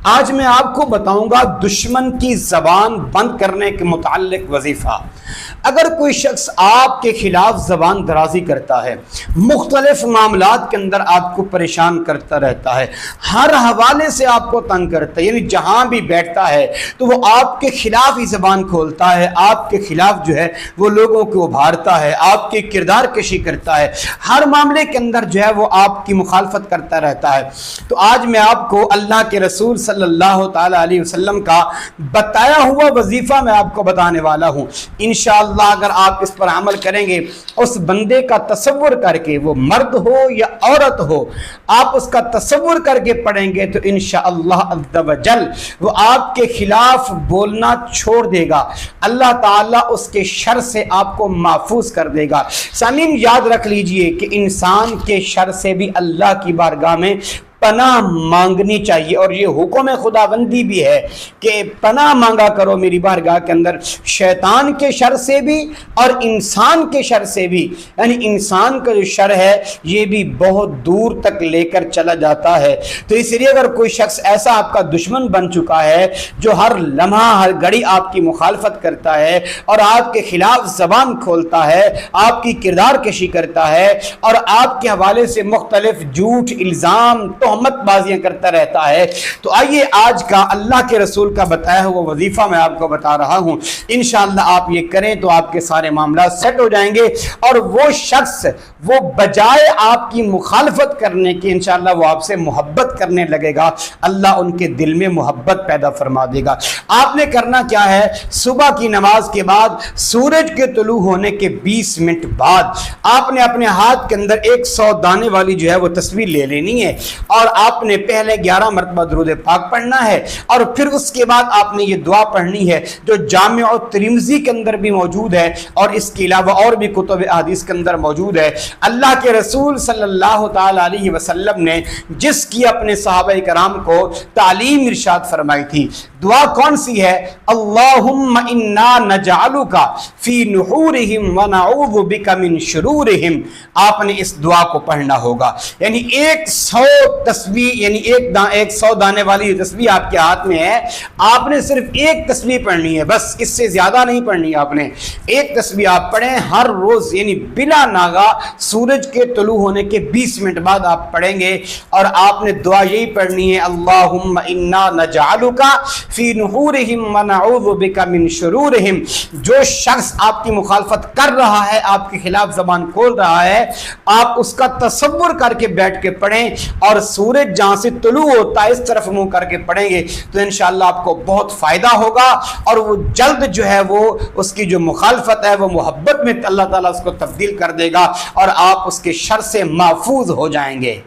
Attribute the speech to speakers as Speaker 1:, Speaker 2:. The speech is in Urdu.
Speaker 1: آج میں آپ کو بتاؤں گا دشمن کی زبان بند کرنے کے متعلق وظیفہ۔ اگر کوئی شخص آپ کے خلاف زبان درازی کرتا ہے، مختلف معاملات کے اندر آپ کو پریشان کرتا رہتا ہے، ہر حوالے سے آپ کو تنگ کرتا ہے، یعنی جہاں بھی بیٹھتا ہے تو وہ آپ کے خلاف ہی زبان کھولتا ہے، آپ کے خلاف جو ہے وہ لوگوں کو ابھارتا ہے، آپ کی کردار کشی کرتا ہے، ہر معاملے کے اندر جو ہے وہ آپ کی مخالفت کرتا رہتا ہے، تو آج میں آپ کو اللہ کے رسول صلی اللہ تعالی علیہ وسلم کا بتایا ہوا وظیفہ میں آپ کو بتانے والا ہوں۔ انشاءاللہ اگر آپ اس پر عمل کریں گے، اس بندے کا تصور کر کے، وہ مرد ہو یا عورت ہو، آپ اس کا تصور کر کے پڑھیں گے تو انشاءاللہ عز و جل وہ آپ کے خلاف بولنا چھوڑ دے گا، اللہ تعالیٰ اس کے شر سے آپ کو محفوظ کر دے گا۔ سامعین یاد رکھ لیجئے کہ انسان کے شر سے بھی اللہ کی بارگاہ میں پناہ مانگنی چاہیے، اور یہ حکم خداوندی بھی ہے کہ پناہ مانگا کرو میری بارگاہ کے اندر، شیطان کے شر سے بھی اور انسان کے شر سے بھی، یعنی انسان کا جو شر ہے یہ بھی بہت دور تک لے کر چلا جاتا ہے۔ تو اس لیے اگر کوئی شخص ایسا آپ کا دشمن بن چکا ہے جو ہر لمحہ ہر گھڑی آپ کی مخالفت کرتا ہے اور آپ کے خلاف زبان کھولتا ہے، آپ کی کردار کشی کرتا ہے اور آپ کے حوالے سے مختلف جھوٹ الزام تہمت بازیاں کرتا رہتا ہے، تو آئیے آج کا اللہ کے رسول کا بتایا ہوا وظیفہ میں آپ کو بتا رہا ہوں۔ انشاءاللہ آپ یہ کریں تو آپ کے سارے معاملات سیٹ ہو جائیں گے، اور وہ شخص وہ بجائے آپ کی مخالفت کرنے کی انشاءاللہ وہ آپ سے محبت کرنے لگے گا، اللہ ان کے دل میں محبت پیدا فرما دے گا۔ آپ نے کرنا کیا ہے، صبح کی نماز کے بعد سورج کے طلوع ہونے کے 20 منٹ بعد آپ نے اپنے ہاتھ کے اندر 100 دانے والی جو ہے وہ تصویر لے لینی ہے، اور آپ نے پہلے 11 مرتبہ درود پاک پڑھنا ہے، اور پھر اس کے بعد آپ نے یہ دعا پڑھنی ہے جو جامع ترمذی کے اندر بھی موجود ہے، اور اس کے علاوہ اور بھی کتب احادیث کے اندر موجود ہے۔ اللہ کے رسول صلی اللہ تعالی علیہ وسلم نے جس کی اپنے صحابہ کرام کو تعلیم ارشاد فرمائی تھی، دعا کون سی ہے؟ اللہم انا نجعلک فی نحورہم ونعوذ بک من شرورہم۔ آپ نے اس دعا کو پڑھنا ہوگا، یعنی 100 تسبیح، یعنی 100 دانے والی تسبیح آپ کے ہاتھ میں ہے، آپ نے صرف ایک تسبیح پڑھنی ہے، بس اس سے زیادہ نہیں پڑھنی، آپ نے ایک تسبیح آپ پڑھیں ہر روز، یعنی بلا ناغہ سورج کے طلوع ہونے کے 20 منٹ بعد آپ پڑھیں گے، اور آپ نے دعا یہی پڑھنی ہے، اللہم انا نجعلک فی نحورہم ونعوذ بک من شرورہم۔ جو شخص آپ کی مخالفت کر رہا ہے، آپ کے خلاف زبان کھول رہا ہے، آپ اس کا تصور کر کے بیٹھ کے پڑھیں، اور سورج جہاں سے طلوع ہوتا ہے اس طرف منہ کر کے پڑھیں گے تو انشاءاللہ آپ کو بہت فائدہ ہوگا، اور وہ جلد جو ہے وہ اس کی جو مخالفت ہے وہ محبت میں اللہ تعالیٰ اس کو تبدیل کر دے گا، اور آپ اس کے شر سے محفوظ ہو جائیں گے۔